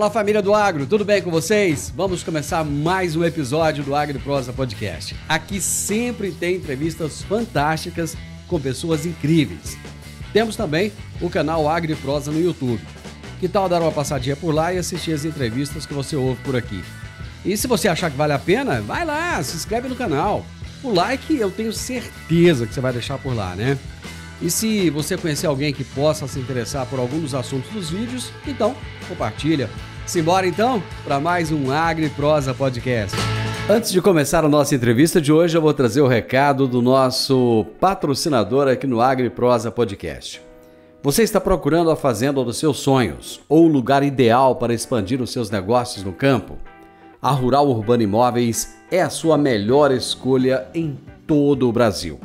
Fala, família do Agro, tudo bem com vocês? Vamos começar mais um episódio do AgriProsa Podcast. Aqui sempre tem entrevistas fantásticas com pessoas incríveis. Temos também o canal AgriProsa no YouTube. Que tal dar uma passadinha por lá e assistir as entrevistas que você ouve por aqui? E se você achar que vale a pena, vai lá, se inscreve no canal. O like eu tenho certeza que você vai deixar por lá, né? E se você conhecer alguém que possa se interessar por algum dos assuntos dos vídeos, então compartilha. Simbora então para mais um AgriProsa Podcast. Antes de começar a nossa entrevista de hoje, eu vou trazer o recado do nosso patrocinador aqui no AgriProsa Podcast. Você está procurando a fazenda dos seus sonhos ou o lugar ideal para expandir os seus negócios no campo? A Rural Urbano Imóveis é a sua melhor escolha em todo o Brasil.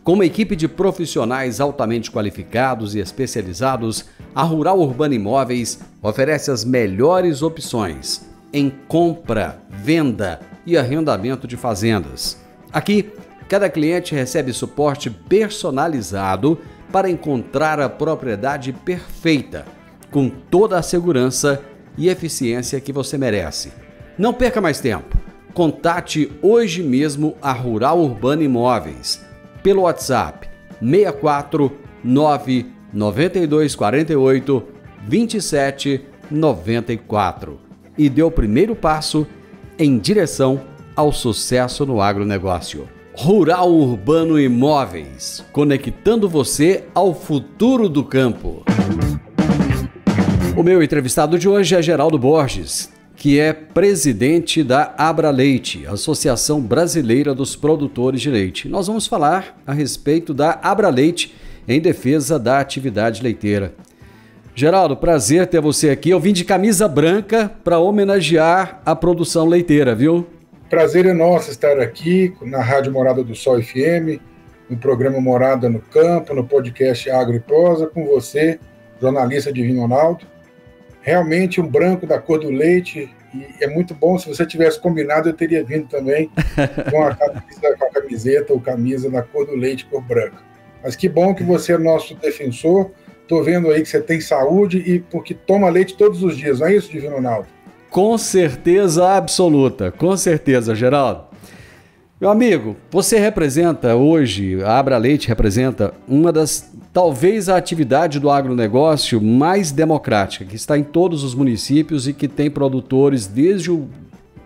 Com uma equipe de profissionais altamente qualificados e especializados, a Rural Urbano Imóveis oferece as melhores opções em compra, venda e arrendamento de fazendas. Aqui, cada cliente recebe suporte personalizado para encontrar a propriedade perfeita, com toda a segurança e eficiência que você merece. Não perca mais tempo. Contate hoje mesmo a Rural Urbano Imóveis pelo WhatsApp 64 992 48 27 94 e dê o primeiro passo em direção ao sucesso no agronegócio. Rural Urbano Imóveis, conectando você ao futuro do campo. O meu entrevistado de hoje é Geraldo Borges, que é presidente da Abraleite, Associação Brasileira dos Produtores de Leite. Nós vamos falar a respeito da Abraleite em defesa da atividade leiteira. Geraldo, prazer ter você aqui. Eu vim de camisa branca para homenagear a produção leiteira, viu? Prazer é nosso estar aqui na Rádio Morada do Sol FM, no programa Morada no Campo, no podcast AgriProsa, com você, jornalista Divino Ronaldo. Realmente um branco da cor do leite, e é muito bom. Se você tivesse combinado, eu teria vindo também com a camiseta ou camisa da cor do leite, cor branca. Mas que bom que você é nosso defensor. Estou vendo aí que você tem saúde e porque toma leite todos os dias, não é isso, Divino Ronaldo? Com certeza absoluta, com certeza, Geraldo. Meu amigo, você representa hoje, a Abraleite representa uma das, talvez a atividade do agronegócio mais democrática, que está em todos os municípios e que tem produtores desde o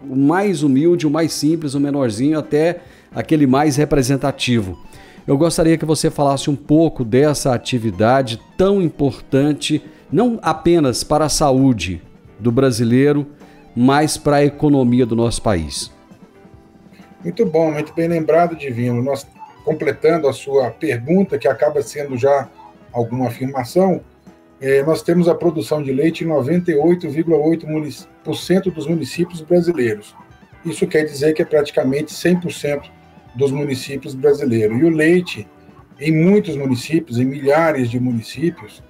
mais humilde, o mais simples, o menorzinho, até aquele mais representativo. Eu gostaria que você falasse um pouco dessa atividade tão importante, não apenas para a saúde do brasileiro, mas para a economia do nosso país. Muito bom, muito bem lembrado, Divino. Nós, completando a sua pergunta, que acaba sendo já alguma afirmação, nós temos a produção de leite em 98,8% dos municípios brasileiros. Isso quer dizer que é praticamente 100% dos municípios brasileiros. E o leite, em muitos municípios, em milhares de municípios,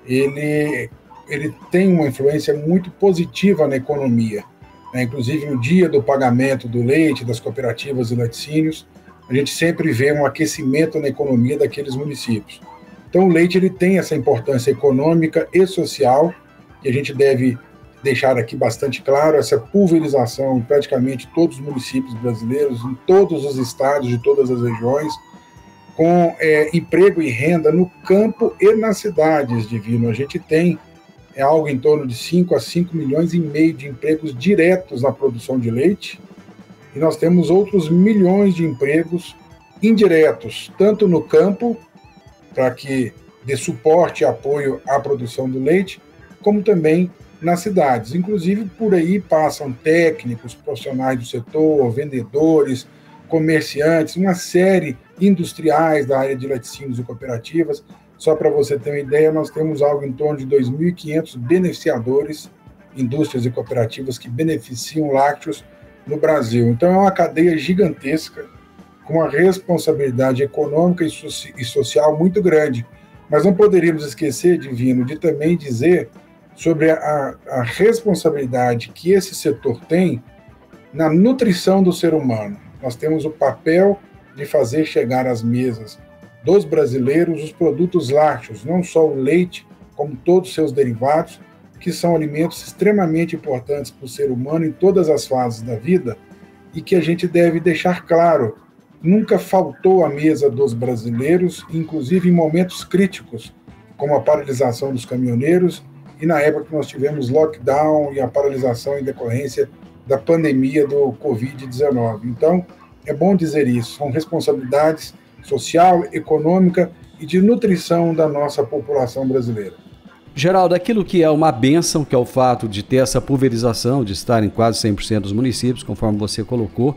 ele tem uma influência muito positiva na economia. Inclusive, no dia do pagamento do leite, das cooperativas e laticínios, a gente sempre vê um aquecimento na economia daqueles municípios. Então, o leite ele tem essa importância econômica e social, que a gente deve deixar aqui bastante claro, essa pulverização em praticamente todos os municípios brasileiros, em todos os estados, de todas as regiões, com emprego e renda no campo e nas cidades, Divino. A gente tem algo em torno de 5 a 5 milhões e meio de empregos diretos na produção de leite, e nós temos outros milhões de empregos indiretos, tanto no campo, para que dê suporte e apoio à produção do leite, como também nas cidades. Inclusive, por aí passam técnicos, profissionais do setor, vendedores, comerciantes, uma série industriais da área de laticínios e cooperativas. Só para você ter uma ideia, nós temos algo em torno de 2.500 beneficiadores, indústrias e cooperativas que beneficiam lácteos no Brasil. Então é uma cadeia gigantesca, com uma responsabilidade econômica e social muito grande. Mas não poderíamos esquecer, Divino, de também dizer sobre a responsabilidade que esse setor tem na nutrição do ser humano. Nós temos o papel de fazer chegar às mesas dos brasileiros os produtos lácteos, não só o leite, como todos os seus derivados, que são alimentos extremamente importantes para o ser humano em todas as fases da vida e que a gente deve deixar claro, nunca faltou à mesa dos brasileiros, inclusive em momentos críticos, como a paralisação dos caminhoneiros e na época que nós tivemos lockdown e a paralisação em decorrência da pandemia do Covid-19. Então, é bom dizer isso, são responsabilidades social, econômica e de nutrição da nossa população brasileira. Geraldo, aquilo que é uma bênção, que é o fato de ter essa pulverização, de estar em quase 100% dos municípios, conforme você colocou,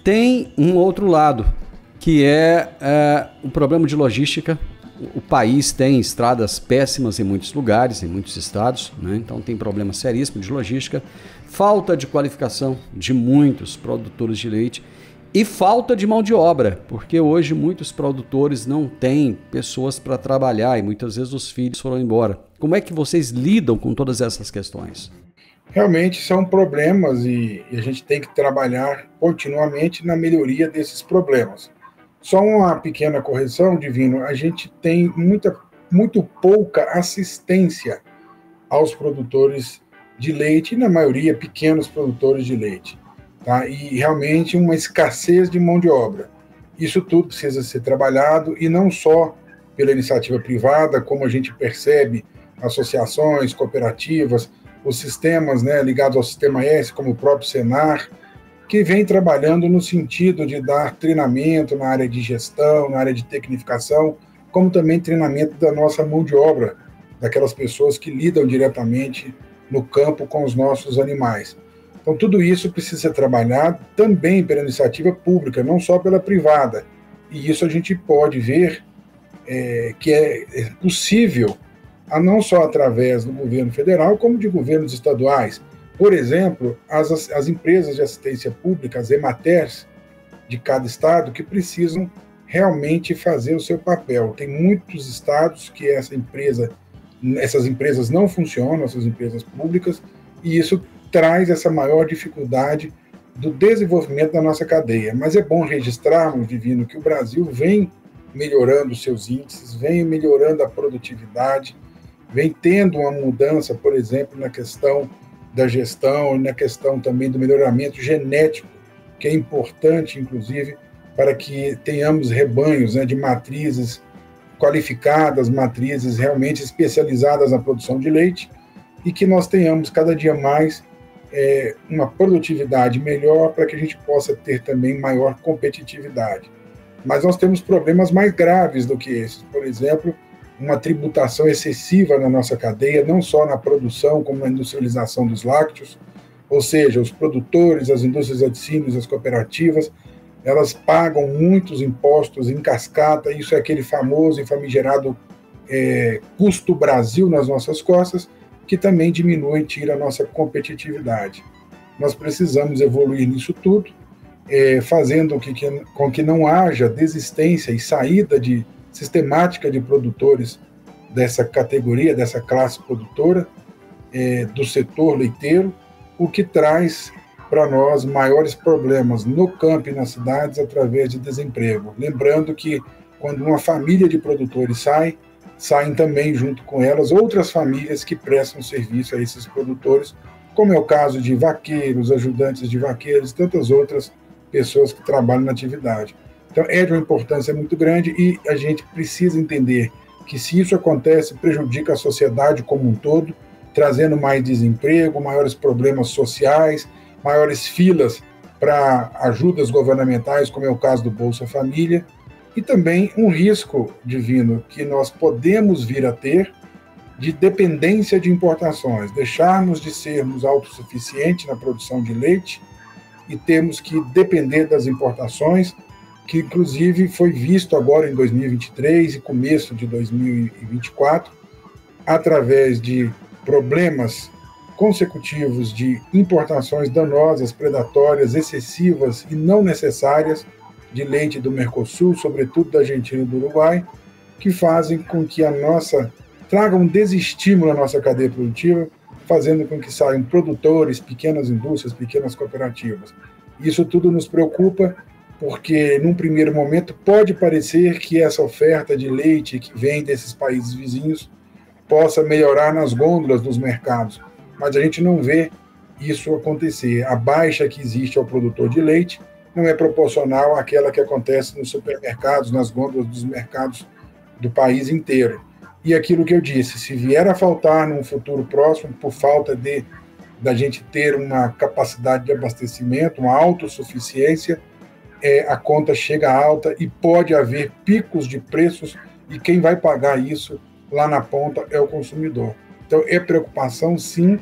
tem um outro lado, que é o problema de logística. O país tem estradas péssimas em muitos lugares, em muitos estados, né? Então tem problema seríssimo de logística, falta de qualificação de muitos produtores de leite e falta de mão de obra, porque hoje muitos produtores não têm pessoas para trabalhar e muitas vezes os filhos foram embora. Como é que vocês lidam com todas essas questões? Realmente são problemas e a gente tem que trabalhar continuamente na melhoria desses problemas. Só uma pequena correção, Divino, a gente tem muito pouca assistência aos produtores de leite, e na maioria pequenos produtores de leite, tá? E realmente uma escassez de mão de obra. Isso tudo precisa ser trabalhado, e não só pela iniciativa privada, como a gente percebe, associações, cooperativas, os sistemas, né, ligados ao Sistema S, como o próprio Senar, que vem trabalhando no sentido de dar treinamento na área de gestão, na área de tecnificação, como também treinamento da nossa mão de obra, daquelas pessoas que lidam diretamente no campo com os nossos animais. Então, tudo isso precisa ser trabalhado também pela iniciativa pública, não só pela privada. E isso a gente pode ver que é possível, não só através do governo federal, como de governos estaduais. Por exemplo, as empresas de assistência pública, as EMATERs, de cada estado, que precisam realmente fazer o seu papel. Tem muitos estados que essas empresas não funcionam, essas empresas públicas, e isso traz essa maior dificuldade do desenvolvimento da nossa cadeia. Mas é bom registrarmos, Divino, que o Brasil vem melhorando seus índices, vem melhorando a produtividade, vem tendo uma mudança, por exemplo, na questão da gestão e na questão também do melhoramento genético, que é importante, inclusive, para que tenhamos rebanhos, né, de matrizes qualificadas, matrizes realmente especializadas na produção de leite, e que nós tenhamos cada dia mais uma produtividade melhor para que a gente possa ter também maior competitividade. Mas nós temos problemas mais graves do que esses. Por exemplo, uma tributação excessiva na nossa cadeia, não só na produção, como na industrialização dos lácteos, ou seja, os produtores, as indústrias de laticínios, as cooperativas, elas pagam muitos impostos em cascata, isso é aquele famoso e famigerado custo Brasil nas nossas costas, que também diminui e tira a nossa competitividade. Nós precisamos evoluir nisso tudo, fazendo com que não haja desistência e saída sistemática de produtores dessa categoria, dessa classe produtora, do setor leiteiro, o que traz para nós maiores problemas no campo e nas cidades através de desemprego. Lembrando que quando uma família de produtores saem também junto com elas outras famílias que prestam serviço a esses produtores, como é o caso de vaqueiros, ajudantes de vaqueiros, tantas outras pessoas que trabalham na atividade. Então, é de uma importância muito grande e a gente precisa entender que se isso acontece, prejudica a sociedade como um todo, trazendo mais desemprego, maiores problemas sociais, maiores filas para ajudas governamentais, como é o caso do Bolsa Família, e também um risco, Divino, que nós podemos vir a ter de dependência de importações, deixarmos de sermos autossuficientes na produção de leite e temos que depender das importações, que inclusive foi visto agora em 2023 e começo de 2024, através de problemas consecutivos de importações danosas, predatórias, excessivas e não necessárias de leite do Mercosul, sobretudo da Argentina e do Uruguai, que fazem com que traga um desestímulo à nossa cadeia produtiva, fazendo com que saiam produtores, pequenas indústrias, pequenas cooperativas. Isso tudo nos preocupa, porque num primeiro momento pode parecer que essa oferta de leite que vem desses países vizinhos possa melhorar nas gôndolas dos mercados, mas a gente não vê isso acontecer. A baixa que existe ao produtor de leite não é proporcional àquela que acontece nos supermercados, nas gôndolas dos mercados do país inteiro. E aquilo que eu disse, se vier a faltar num futuro próximo, por falta da gente ter uma capacidade de abastecimento, uma autossuficiência, a conta chega alta e pode haver picos de preços, e quem vai pagar isso lá na ponta é o consumidor. Então, é preocupação, sim,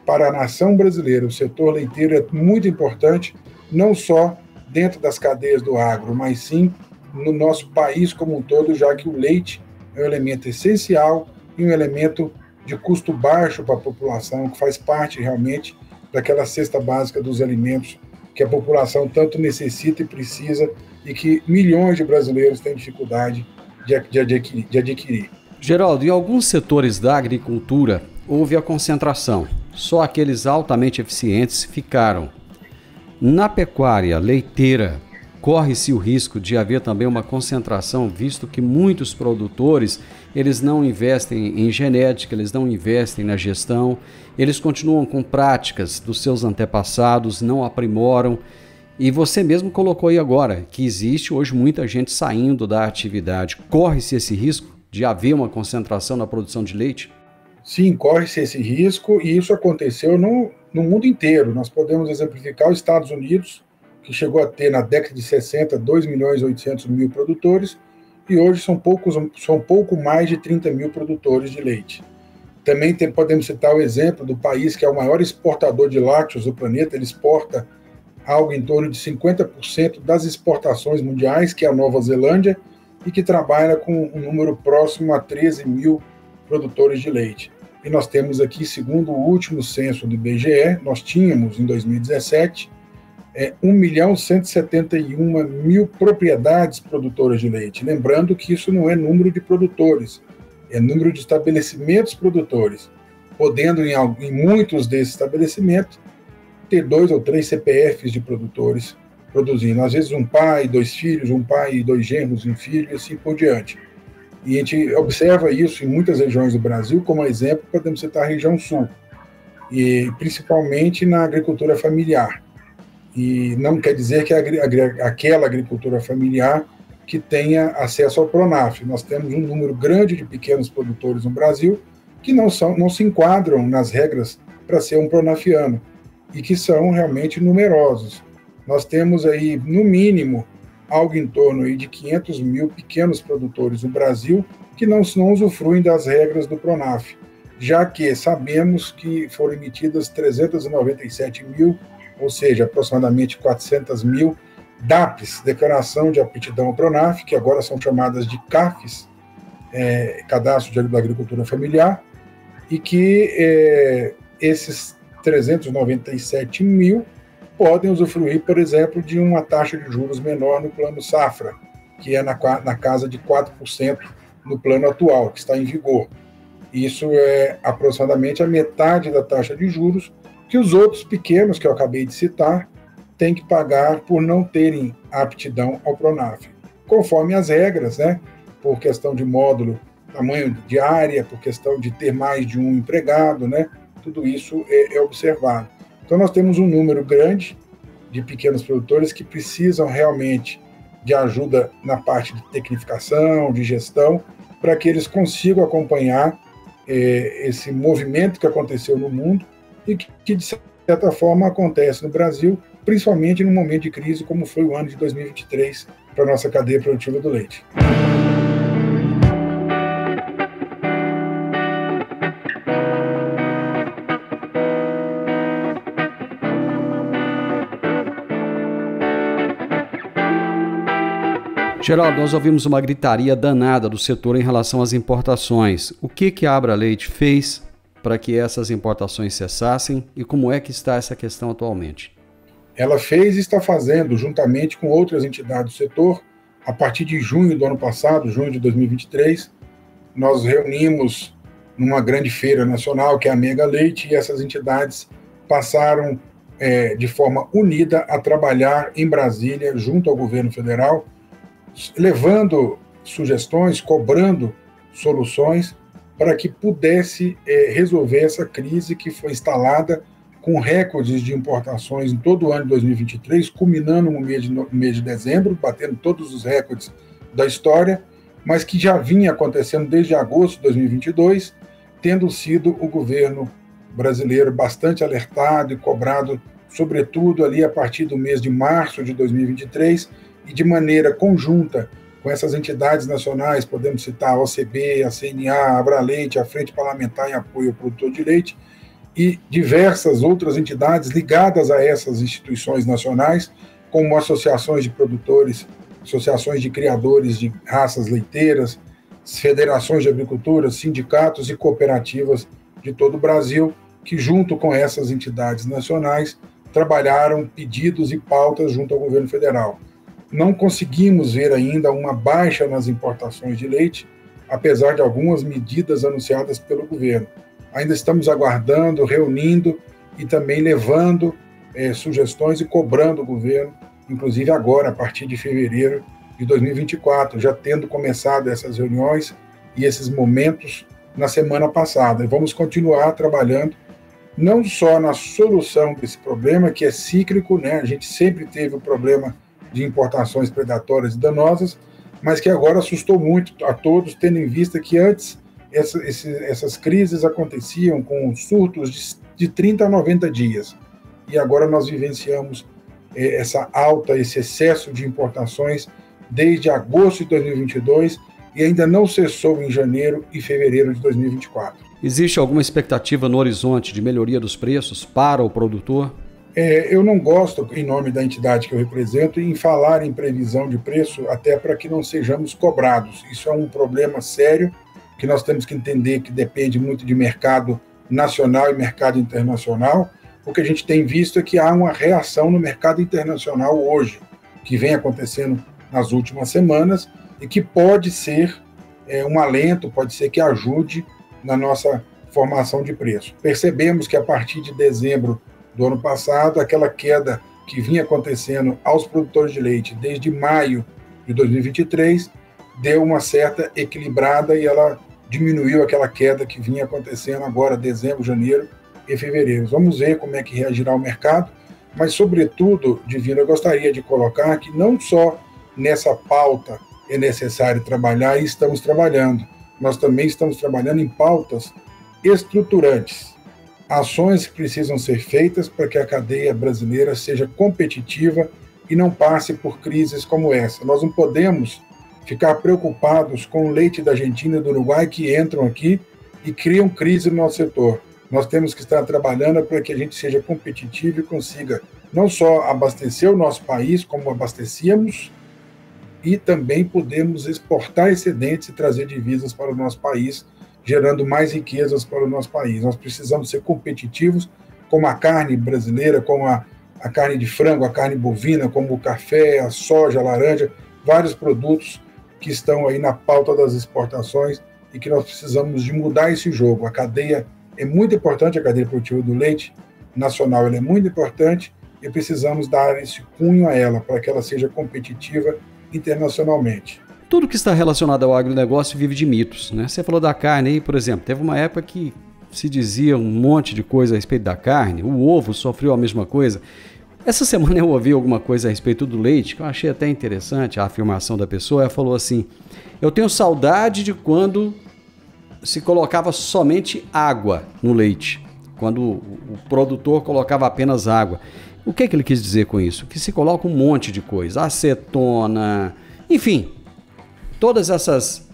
para a nação brasileira. O setor leiteiro é muito importante, não só dentro das cadeias do agro, mas sim no nosso país como um todo, já que o leite é um elemento essencial e um elemento de custo baixo para a população, que faz parte realmente daquela cesta básica dos alimentos que a população tanto necessita e precisa, e que milhões de brasileiros têm dificuldade de adquirir. Geraldo, em alguns setores da agricultura houve a concentração. Só aqueles altamente eficientes ficaram. Na pecuária leiteira, corre-se o risco de haver também uma concentração, visto que muitos produtores, eles não investem em genética, eles não investem na gestão, eles continuam com práticas dos seus antepassados, não aprimoram. E você mesmo colocou aí agora que existe hoje muita gente saindo da atividade. Corre-se esse risco de haver uma concentração na produção de leite? Sim, corre-se esse risco, e isso aconteceu no mundo inteiro. Nós podemos exemplificar os Estados Unidos, que chegou a ter, na década de 60, 2.800.000 produtores, e hoje são pouco mais de 30 mil produtores de leite. Também podemos citar o exemplo do país que é o maior exportador de lácteos do planeta. Ele exporta algo em torno de 50% das exportações mundiais, que é a Nova Zelândia, e que trabalha com um número próximo a 13 mil produtores de leite. E nós temos aqui, segundo o último censo do IBGE, nós tínhamos, em 2017, 1.171.000 propriedades produtoras de leite. Lembrando que isso não é número de produtores, é número de estabelecimentos produtores, podendo, em muitos desses estabelecimentos, ter 2 ou 3 CPFs de produtores produzindo. Às vezes um pai, 2 filhos, um pai e 2 genros, um filho, e assim por diante. E a gente observa isso em muitas regiões do Brasil. Como exemplo, podemos citar a região sul, e principalmente na agricultura familiar. E não quer dizer que aquela agricultura familiar que tenha acesso ao Pronaf. Nós temos um número grande de pequenos produtores no Brasil que não se enquadram nas regras para ser um pronafiano, e que são realmente numerosos. Nós temos aí, no mínimo, algo em torno aí de 500 mil pequenos produtores no Brasil que não usufruem das regras do Pronaf, já que sabemos que foram emitidas 397 mil, ou seja, aproximadamente 400 mil DAPs, Declaração de Aptidão ao Pronaf, que agora são chamadas de CAFs, Cadastro da Agricultura Familiar, e que esses 397 mil podem usufruir, por exemplo, de uma taxa de juros menor no plano safra, que é na casa de 4% no plano atual, que está em vigor. Isso é aproximadamente a metade da taxa de juros que os outros pequenos que eu acabei de citar têm que pagar por não terem aptidão ao Pronaf, conforme as regras, né? Por questão de módulo, tamanho de área, por questão de ter mais de um empregado, né? Tudo isso é observado. Então, nós temos um número grande de pequenos produtores que precisam realmente de ajuda na parte de tecnificação, de gestão, para que eles consigam acompanhar esse movimento que aconteceu no mundo e que, de certa forma, acontece no Brasil, principalmente num momento de crise como foi o ano de 2023 para a nossa cadeia produtiva do leite. Geraldo, nós ouvimos uma gritaria danada do setor em relação às importações. O que a Abra Leite fez para que essas importações cessassem e como é que está essa questão atualmente? Ela fez e está fazendo, juntamente com outras entidades do setor, a partir de junho do ano passado, junho de 2023, nós reunimos numa grande feira nacional, que é a Mega Leite, e essas entidades passaram de forma unida a trabalhar em Brasília, junto ao governo federal, levando sugestões, cobrando soluções para que pudesse resolver essa crise que foi instalada com recordes de importações em todo o ano de 2023, culminando no mês de dezembro, batendo todos os recordes da história, mas que já vinha acontecendo desde agosto de 2022, tendo sido o governo brasileiro bastante alertado e cobrado, sobretudo ali a partir do mês de março de 2023, e de maneira conjunta com essas entidades nacionais, podemos citar a OCB, a CNA, a Abraleite, a Frente Parlamentar em Apoio ao Produtor de Leite, e diversas outras entidades ligadas a essas instituições nacionais, como associações de produtores, associações de criadores de raças leiteiras, federações de agricultura, sindicatos e cooperativas de todo o Brasil, que junto com essas entidades nacionais trabalharam pedidos e pautas junto ao governo federal. Não conseguimos ver ainda uma baixa nas importações de leite, apesar de algumas medidas anunciadas pelo governo. Ainda estamos aguardando, reunindo e também levando sugestões e cobrando o governo, inclusive agora, a partir de fevereiro de 2024, já tendo começado essas reuniões e esses momentos na semana passada. E vamos continuar trabalhando não só na solução desse problema, que é cíclico, né? A gente sempre teve o problema de importações predatórias e danosas, mas que agora assustou muito a todos, tendo em vista que antes essas crises aconteciam com surtos de 30 a 90 dias. E agora nós vivenciamos essa alta, esse excesso de importações desde agosto de 2022 e ainda não cessou em janeiro e fevereiro de 2024. Existe alguma expectativa no horizonte de melhoria dos preços para o produtor? Eu não gosto, em nome da entidade que eu represento, em falar em previsão de preço, até para que não sejamos cobrados. Isso é um problema sério, que nós temos que entender que depende muito de mercado nacional e mercado internacional. O que a gente tem visto é que há uma reação no mercado internacional hoje, que vem acontecendo nas últimas semanas e que pode ser um alento, pode ser que ajude na nossa formação de preço. Percebemos que a partir de dezembro do ano passado, aquela queda que vinha acontecendo aos produtores de leite desde maio de 2023 deu uma certa equilibrada e ela diminuiu aquela queda que vinha acontecendo agora, dezembro, janeiro e fevereiro. Vamos ver como é que reagirá o mercado, mas, sobretudo, Divino, eu gostaria de colocar que não só nessa pauta é necessário trabalhar, e estamos trabalhando, nós também estamos trabalhando em pautas estruturantes, ações que precisam ser feitas para que a cadeia brasileira seja competitiva e não passe por crises como essa. Nós não podemos ficar preocupados com o leite da Argentina e do Uruguai que entram aqui e criam crise no nosso setor. Nós temos que estar trabalhando para que a gente seja competitivo e consiga não só abastecer o nosso país, como abastecíamos, e também podemos exportar excedentes e trazer divisas para o nosso país, gerando mais riquezas para o nosso país. Nós precisamos ser competitivos, como a carne brasileira, como a carne de frango, a carne bovina, como o café, a soja, a laranja, vários produtos que estão aí na pauta das exportações e que nós precisamos de mudar esse jogo. A cadeia é muito importante, a cadeia produtiva do leite nacional ela é muito importante e precisamos dar esse cunho a ela para que ela seja competitiva internacionalmente. Tudo que está relacionado ao agronegócio vive de mitos, né? Você falou da carne aí, por exemplo, teve uma época que se dizia um monte de coisa a respeito da carne, o ovo sofreu a mesma coisa. Essa semana eu ouvi alguma coisa a respeito do leite, que eu achei até interessante, a afirmação da pessoa. Ela falou assim: eu tenho saudade de quando se colocava somente água no leite, quando o produtor colocava apenas água. O que ele quis dizer com isso? Que se coloca um monte de coisa, acetona, enfim, todas essas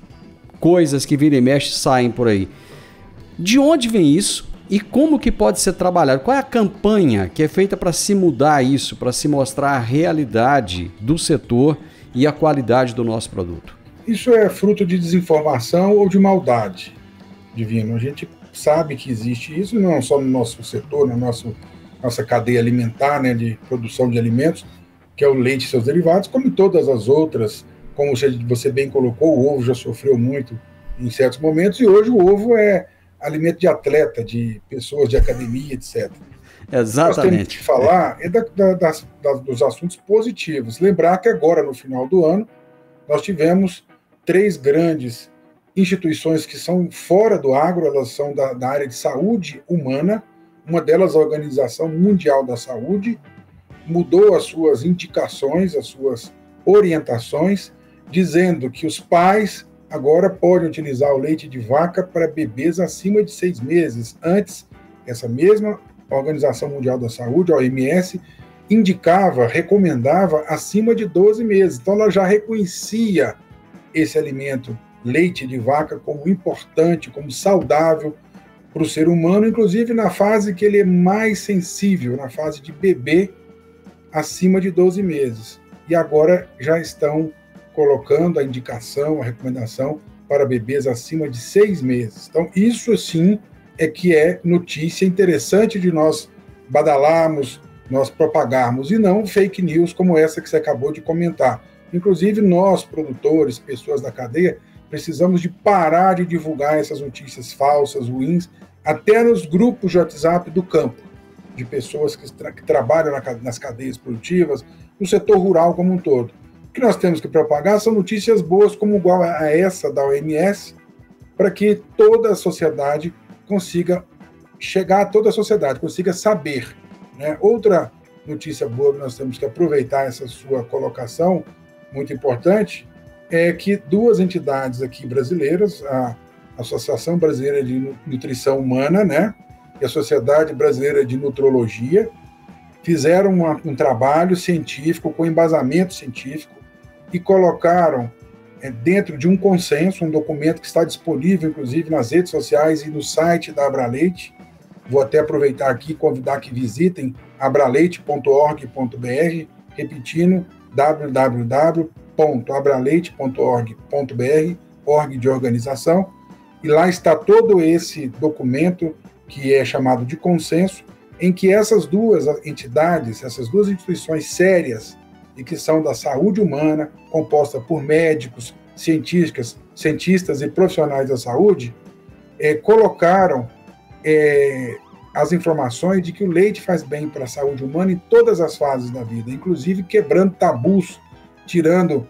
coisas que vira e mexe saem por aí. De onde vem isso e como que pode ser trabalhado? Qual é a campanha que é feita para se mudar isso, para se mostrar a realidade do setor e a qualidade do nosso produto? Isso é fruto de desinformação ou de maldade, Divino. A gente sabe que existe isso, não só no nosso setor, na nossa cadeia alimentar, né, de produção de alimentos, que é o leite e seus derivados, como em todas as outras. Como você bem colocou, o ovo já sofreu muito em certos momentos e hoje o ovo é alimento de atleta, de pessoas de academia, etc. Exatamente. Nós temos que falar dos assuntos positivos. Lembrar que agora, no final do ano, nós tivemos 3 grandes instituições que são fora do agro, elas são da área de saúde humana. Uma delas, a Organização Mundial da Saúde, mudou as suas indicações, as suas orientações, dizendo que os pais agora podem utilizar o leite de vaca para bebês acima de 6 meses. Antes, essa mesma Organização Mundial da Saúde, a OMS, indicava, recomendava acima de 12 meses. Então, ela já reconhecia esse alimento, leite de vaca, como importante, como saudável para o ser humano, inclusive na fase que ele é mais sensível, na fase de bebê acima de 12 meses. E agora já estão colocando a indicação, a recomendação para bebês acima de 6 meses. Então, isso sim é que é notícia interessante de nós badalarmos, nós propagarmos, e não fake news como essa que você acabou de comentar. Inclusive, nós, produtores, pessoas da cadeia, precisamos de parar de divulgar essas notícias falsas, ruins, até nos grupos de WhatsApp do campo, de pessoas que trabalham nas cadeias produtivas, no setor rural como um todo. O que nós temos que propagar são notícias boas, como igual a essa da OMS, para que toda a sociedade consiga chegar a toda a sociedade, consiga saber, né? Outra notícia boa que nós temos que aproveitar essa sua colocação, muito importante, é que 2 entidades aqui brasileiras, a Associação Brasileira de Nutrição Humana, né, e a Sociedade Brasileira de Nutrologia, fizeram um trabalho científico, com embasamento científico, e colocaram dentro de um consenso, um documento que está disponível, inclusive, nas redes sociais e no site da Abraleite. Vou até aproveitar aqui e convidar que visitem abraleite.org.br, repetindo, www.abraleite.org.br, org de organização, e lá está todo esse documento, que é chamado de consenso, em que essas 2 entidades, essas 2 instituições sérias, e que são da saúde humana, composta por médicos, cientistas e profissionais da saúde, colocaram as informações de que o leite faz bem para a saúde humana em todas as fases da vida, inclusive quebrando tabus, tirando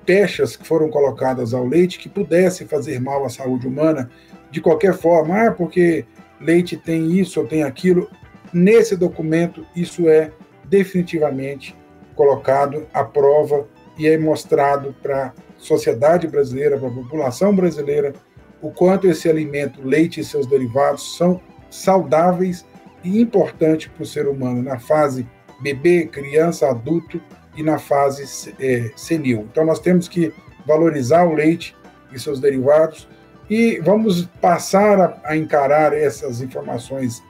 pechas que foram colocadas ao leite que pudesse fazer mal à saúde humana de qualquer forma, porque leite tem isso ou tem aquilo. Nesse documento, isso é definitivamente colocado à prova e é mostrado para a sociedade brasileira, para a população brasileira, o quanto esse alimento, leite e seus derivados, são saudáveis e importantes para o ser humano na fase bebê, criança, adulto e na fase senil. Então, nós temos que valorizar o leite e seus derivados e vamos passar a encarar essas informações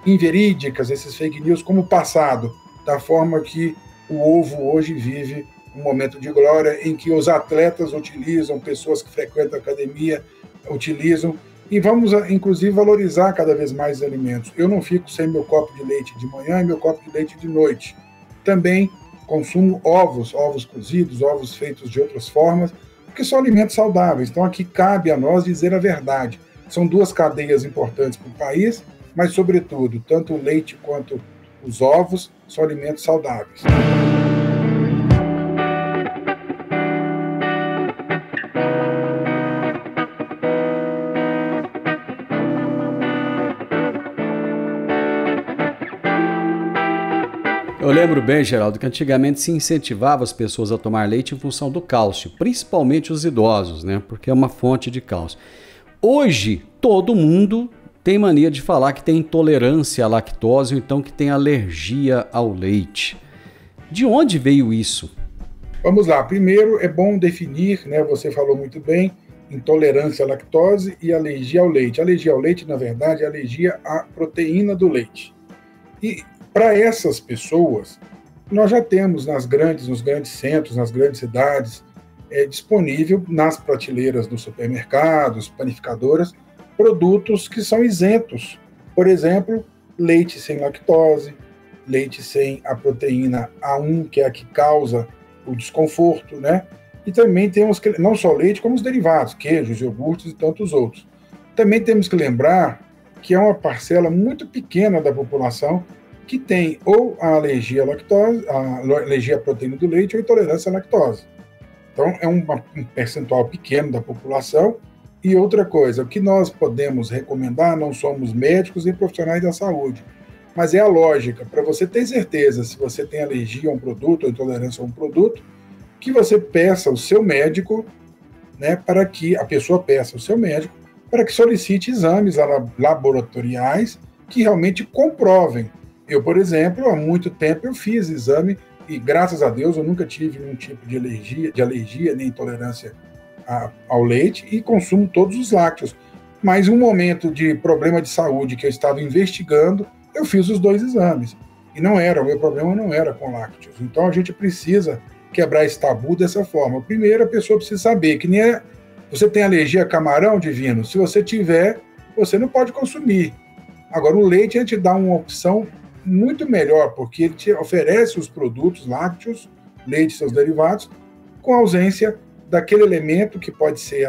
inverídicas, esses fake news, como passado, da forma que o ovo hoje vive um momento de glória em que os atletas utilizam, pessoas que frequentam a academia utilizam, e vamos, inclusive, valorizar cada vez mais os alimentos. Eu não fico sem meu copo de leite de manhã e meu copo de leite de noite. Também consumo ovos cozidos, ovos feitos de outras formas, porque são alimentos saudáveis. Então, aqui cabe a nós dizer a verdade. São 2 cadeias importantes para o país, mas, sobretudo, tanto o leite quanto os ovos são alimentos saudáveis. Eu lembro bem, Geraldo, que antigamente se incentivava as pessoas a tomar leite em função do cálcio, principalmente os idosos, né? Porque é uma fonte de cálcio. Hoje, todo mundo tem mania de falar que tem intolerância à lactose ou então que tem alergia ao leite. De onde veio isso? Vamos lá. Primeiro, é bom definir, né? Você falou muito bem, intolerância à lactose e alergia ao leite. Alergia ao leite, na verdade, é alergia à proteína do leite. E para essas pessoas, nós já temos nos grandes centros, nas grandes cidades, disponível nas prateleiras dos supermercados, panificadoras, produtos que são isentos. Por exemplo, leite sem lactose, leite sem a proteína A1, que é a que causa o desconforto, né? E também temos que, não só leite, como os derivados, queijos, iogurtes e tantos outros. Também temos que lembrar que é uma parcela muito pequena da população que tem ou a alergia à lactose, a alergia à proteína do leite ou intolerância à lactose. Então, é um percentual pequeno da população. E outra coisa, o que nós podemos recomendar, não somos médicos e profissionais da saúde, mas é a lógica, para você ter certeza se você tem alergia a um produto ou intolerância a um produto, que você peça ao seu médico, né, para que a pessoa peça ao seu médico, para que solicite exames laboratoriais que realmente comprovem. Eu, por exemplo, há muito tempo eu fiz exame e, graças a Deus, eu nunca tive nenhum tipo de alergia nem intolerância ao leite e consumo todos os lácteos. Mas em um momento de problema de saúde que eu estava investigando, eu fiz os 2 exames. E o meu problema não era com lácteos. Então a gente precisa quebrar esse tabu dessa forma. Primeiro, a pessoa precisa saber que você tem alergia a camarão, Divino? Se você tiver, você não pode consumir. Agora, o leite, a gente dá uma opção muito melhor, porque ele te oferece os produtos lácteos, leite e seus derivados, com ausência daquele elemento que pode ser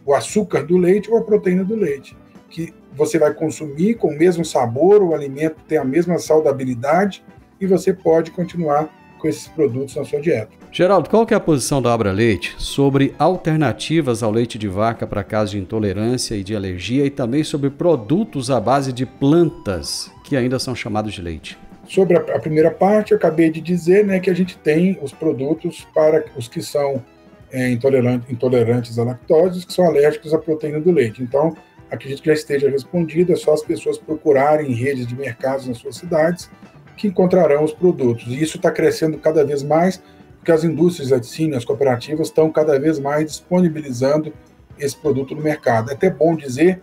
o açúcar do leite ou a proteína do leite, que você vai consumir com o mesmo sabor, o alimento tem a mesma saudabilidade e você pode continuar com esses produtos na sua dieta. Geraldo, qual que é a posição da Abra Leite sobre alternativas ao leite de vaca para casos de intolerância e de alergia e também sobre produtos à base de plantas que ainda são chamados de leite? Sobre a primeira parte, eu acabei de dizer, né, que a gente tem os produtos para os que são intolerantes à lactose, os que são alérgicos à proteína do leite. Então, acredito que já esteja respondido, é só as pessoas procurarem em redes de mercados nas suas cidades que encontrarão os produtos. E isso está crescendo cada vez mais, porque as indústrias de laticínios, as cooperativas, estão cada vez mais disponibilizando esse produto no mercado. É até bom dizer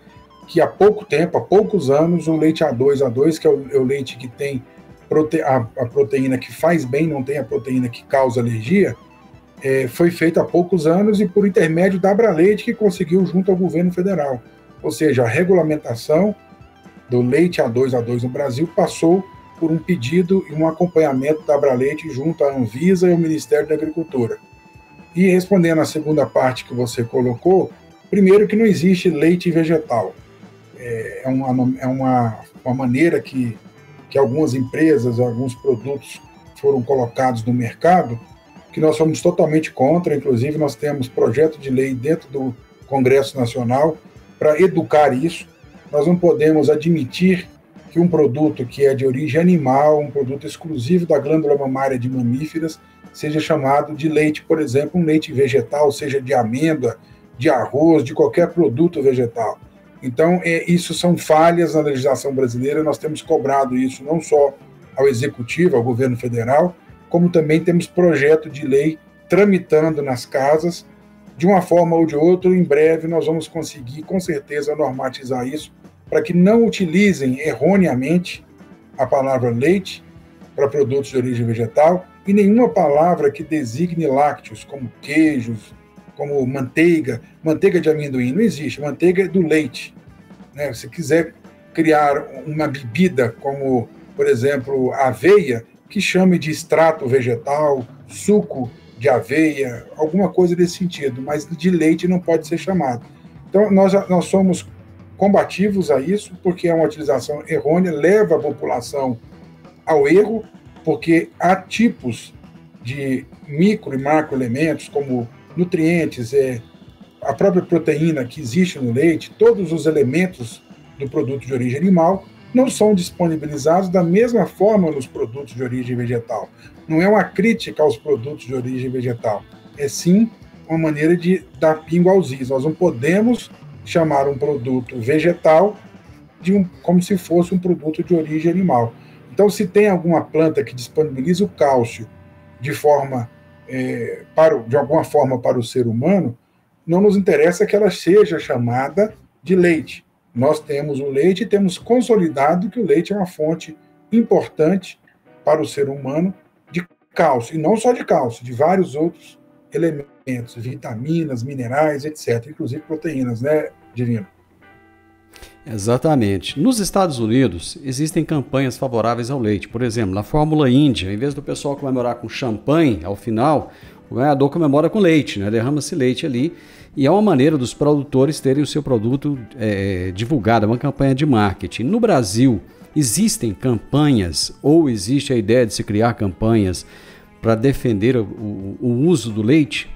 que há poucos anos, o leite A2, que é o leite que tem a proteína que faz bem, não tem a proteína que causa alergia, foi feito há poucos anos e por intermédio da Abra Leite, que conseguiu junto ao governo federal. Ou seja, a regulamentação do leite A2 no Brasil passou por um pedido e um acompanhamento da Abra Leite junto à Anvisa e ao Ministério da Agricultura. E respondendo à segunda parte que você colocou, primeiro que não existe leite vegetal. É uma maneira que algumas empresas, alguns produtos foram colocados no mercado, que nós somos totalmente contra. Inclusive, nós temos projeto de lei dentro do Congresso Nacional para educar isso. Nós não podemos admitir que um produto que é de origem animal, um produto exclusivo da glândula mamária de mamíferas, seja chamado de leite, por exemplo, um leite vegetal, seja de amêndoa, de arroz, de qualquer produto vegetal. Então, isso são falhas na legislação brasileira, nós temos cobrado isso não só ao Executivo, ao governo federal, como também temos projeto de lei tramitando nas casas. De uma forma ou de outra, em breve nós vamos conseguir, com certeza, normatizar isso, para que não utilizem erroneamente a palavra leite para produtos de origem vegetal e nenhuma palavra que designe lácteos, como queijos, como manteiga de amendoim. Não existe, manteiga é do leite. Né? Se quiser criar uma bebida como, por exemplo, aveia, que chame de extrato vegetal, suco de aveia, alguma coisa desse sentido, mas de leite não pode ser chamado. Então, nós somos combativos a isso, porque é uma utilização errônea, leva a população ao erro, porque há tipos de micro e macroelementos, como nutrientes, a própria proteína que existe no leite, todos os elementos do produto de origem animal não são disponibilizados da mesma forma nos produtos de origem vegetal. Não é uma crítica aos produtos de origem vegetal, é sim uma maneira de dar pingo aos is. Nós não podemos chamar um produto vegetal como se fosse um produto de origem animal. Então, se tem alguma planta que disponibiliza o cálcio de alguma forma para o ser humano, não nos interessa que ela seja chamada de leite. Nós temos o leite e temos consolidado que o leite é uma fonte importante para o ser humano de cálcio, e não só de cálcio, de vários outros elementos, vitaminas, minerais, etc., inclusive proteínas, né, Divino? Exatamente. Nos Estados Unidos, existem campanhas favoráveis ao leite. Por exemplo, na Fórmula Índia, em vez do pessoal comemorar com champanhe, ao final, o ganhador comemora com leite, né? Derrama-se leite ali. E é uma maneira dos produtores terem o seu produto divulgado, é uma campanha de marketing. No Brasil, existem campanhas, ou existe a ideia de se criar campanhas para defender o uso do leite?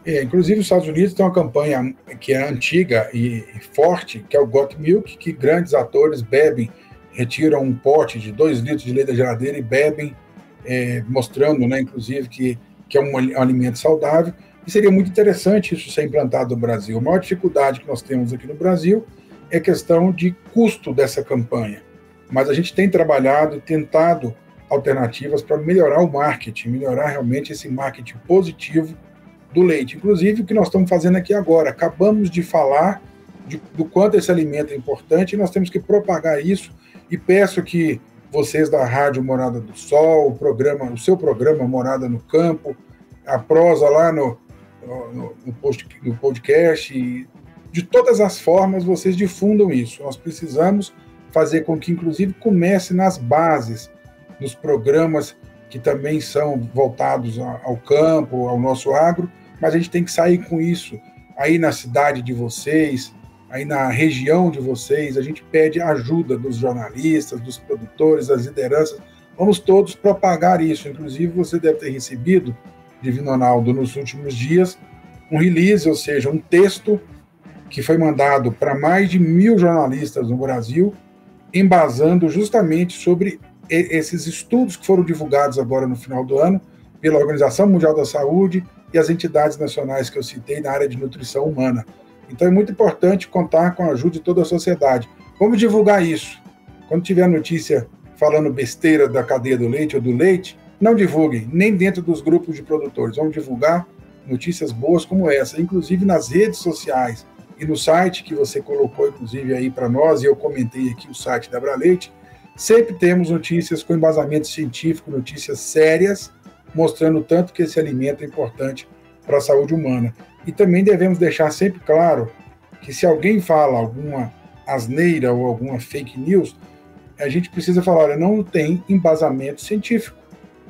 Inclusive, os Estados Unidos têm uma campanha que é antiga e forte, que é o Got Milk, que grandes atores bebem, retiram um pote de 2 litros de leite da geladeira e bebem, mostrando, né, inclusive, que é um alimento saudável. E seria muito interessante isso ser implantado no Brasil. A maior dificuldade que nós temos aqui no Brasil é a questão de custo dessa campanha. Mas a gente tem trabalhado e tentado alternativas para melhorar o marketing, melhorar realmente esse marketing positivo do leite. Inclusive, o que nós estamos fazendo aqui agora, acabamos de falar do quanto esse alimento é importante e nós temos que propagar isso, e peço que vocês da Rádio Morada do Sol, o seu programa Morada no Campo, a prosa lá no podcast, e de todas as formas vocês difundam isso. Nós precisamos fazer com que, inclusive, comece nas bases, nos programas que também são voltados ao campo, ao nosso agro, mas a gente tem que sair com isso aí na cidade de vocês, aí na região de vocês. A gente pede ajuda dos jornalistas, dos produtores, das lideranças. Vamos todos propagar isso. Inclusive, você deve ter recebido, Divino Ronaldo, nos últimos dias, um release, ou seja, um texto que foi mandado para mais de 1.000 jornalistas no Brasil, embasando justamente sobre esses estudos que foram divulgados agora no final do ano pela Organização Mundial da Saúde e as entidades nacionais que eu citei na área de nutrição humana. Então é muito importante contar com a ajuda de toda a sociedade. Vamos divulgar isso. Quando tiver notícia falando besteira da cadeia do leite ou do leite, não divulguem, nem dentro dos grupos de produtores. Vamos divulgar notícias boas como essa, inclusive nas redes sociais e no site que você colocou, inclusive, aí para nós, e eu comentei aqui o site da Abraleite. Sempre temos notícias com embasamento científico, notícias sérias, mostrando tanto que esse alimento é importante para a saúde humana. E também devemos deixar sempre claro que se alguém fala alguma asneira ou alguma fake news, a gente precisa falar, olha, não tem embasamento científico.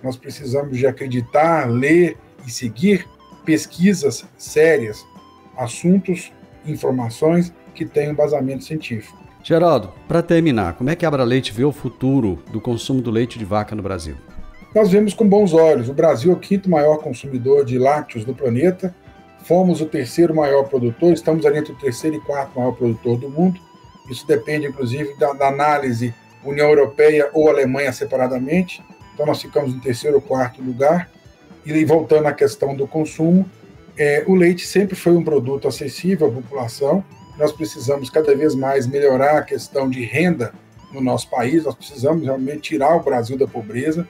Nós precisamos de acreditar, ler e seguir pesquisas sérias, assuntos, informações que tenham embasamento científico. Geraldo, para terminar, como é que a Abraleite vê o futuro do consumo do leite de vaca no Brasil? Nós vemos com bons olhos. O Brasil é o 5º maior consumidor de lácteos do planeta. Fomos o 3º maior produtor, estamos ali entre o 3º e 4º maior produtor do mundo. Isso depende, inclusive, da análise União Europeia ou Alemanha separadamente. Então, nós ficamos no 3º ou 4º lugar. E voltando à questão do consumo, o leite sempre foi um produto acessível à população. Nós precisamos cada vez mais melhorar a questão de renda no nosso país. Nós precisamos realmente tirar o Brasil da pobreza.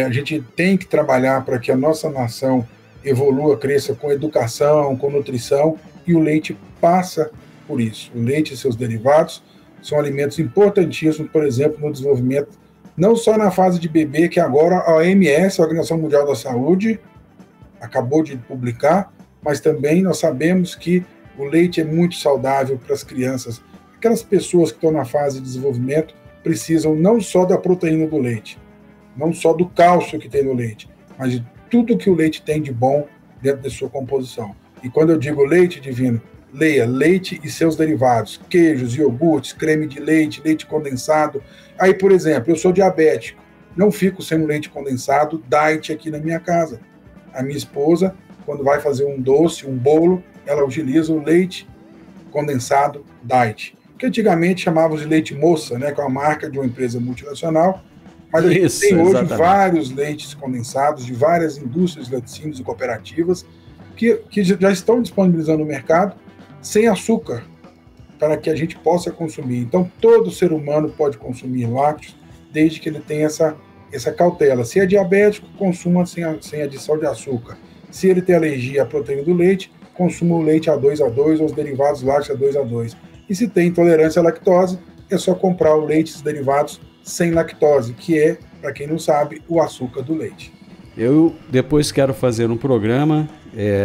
A gente tem que trabalhar para que a nossa nação evolua, cresça com educação, com nutrição, e o leite passa por isso. O leite e seus derivados são alimentos importantíssimos, por exemplo, no desenvolvimento, não só na fase de bebê, que agora a OMS, a Organização Mundial da Saúde, acabou de publicar, mas também nós sabemos que o leite é muito saudável para as crianças. Aquelas pessoas que estão na fase de desenvolvimento precisam não só da proteína do leite, não só do cálcio que tem no leite, mas de tudo que o leite tem de bom dentro da sua composição. E quando eu digo leite, Divino, leia leite e seus derivados, queijos, iogurtes, creme de leite, leite condensado. Aí, por exemplo, eu sou diabético, não fico sem um leite condensado diet aqui na minha casa. A minha esposa, quando vai fazer um doce, um bolo, ela utiliza o leite condensado diet, que antigamente chamávamos de leite moça, né, que é uma marca de uma empresa multinacional, mas a gente tem hoje vários leites condensados de várias indústrias de laticínios e cooperativas que já estão disponibilizando no mercado sem açúcar, para que a gente possa consumir. Então, todo ser humano pode consumir lácteos, desde que ele tenha essa cautela. Se é diabético, consuma sem adição de açúcar. Se ele tem alergia à proteína do leite, consuma o leite A2A2 ou os derivados lácteos A2A2. E se tem intolerância à lactose, é só comprar o leite e os derivados sem lactose, que é, para quem não sabe, o açúcar do leite. Eu depois quero fazer um programa,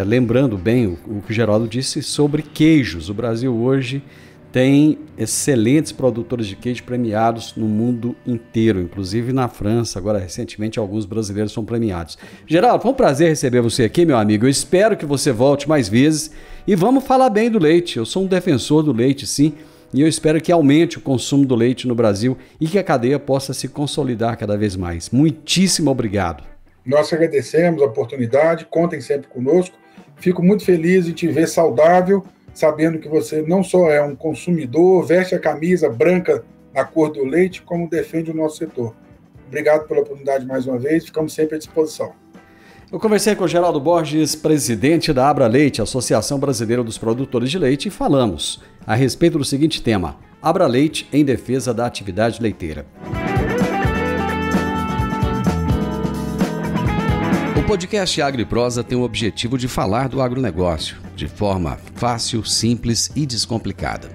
lembrando bem o que o Geraldo disse sobre queijos. O Brasil hoje tem excelentes produtores de queijo premiados no mundo inteiro, inclusive na França. Agora, recentemente, alguns brasileiros são premiados. Geraldo, foi um prazer receber você aqui, meu amigo. Eu espero que você volte mais vezes e vamos falar bem do leite. Eu sou um defensor do leite, sim, e eu espero que aumente o consumo do leite no Brasil e que a cadeia possa se consolidar cada vez mais. Muitíssimo obrigado. Nós agradecemos a oportunidade, contem sempre conosco. Fico muito feliz em te ver saudável, sabendo que você não só é um consumidor, veste a camisa branca na cor do leite, como defende o nosso setor. Obrigado pela oportunidade mais uma vez, ficamos sempre à disposição. Eu conversei com o Geraldo Borges, presidente da Abra Leite, Associação Brasileira dos Produtores de Leite, e falamos a respeito do seguinte tema: Abra Leite em defesa da atividade leiteira. O podcast Agro e Prosa tem o objetivo de falar do agronegócio de forma fácil, simples e descomplicada.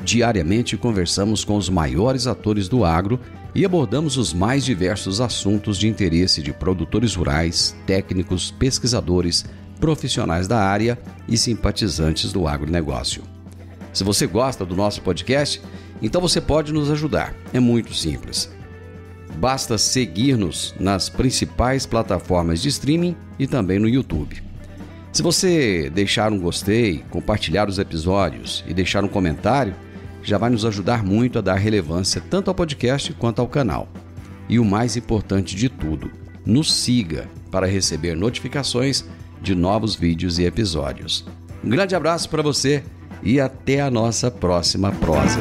Diariamente conversamos com os maiores atores do agro e abordamos os mais diversos assuntos de interesse de produtores rurais, técnicos, pesquisadores, profissionais da área e simpatizantes do agronegócio. Se você gosta do nosso podcast, então você pode nos ajudar. É muito simples. Basta seguir-nos nas principais plataformas de streaming e também no YouTube. Se você deixar um gostei, compartilhar os episódios e deixar um comentário, já vai nos ajudar muito a dar relevância tanto ao podcast quanto ao canal. E o mais importante de tudo, nos siga para receber notificações de novos vídeos e episódios. Um grande abraço para você e até a nossa próxima prosa.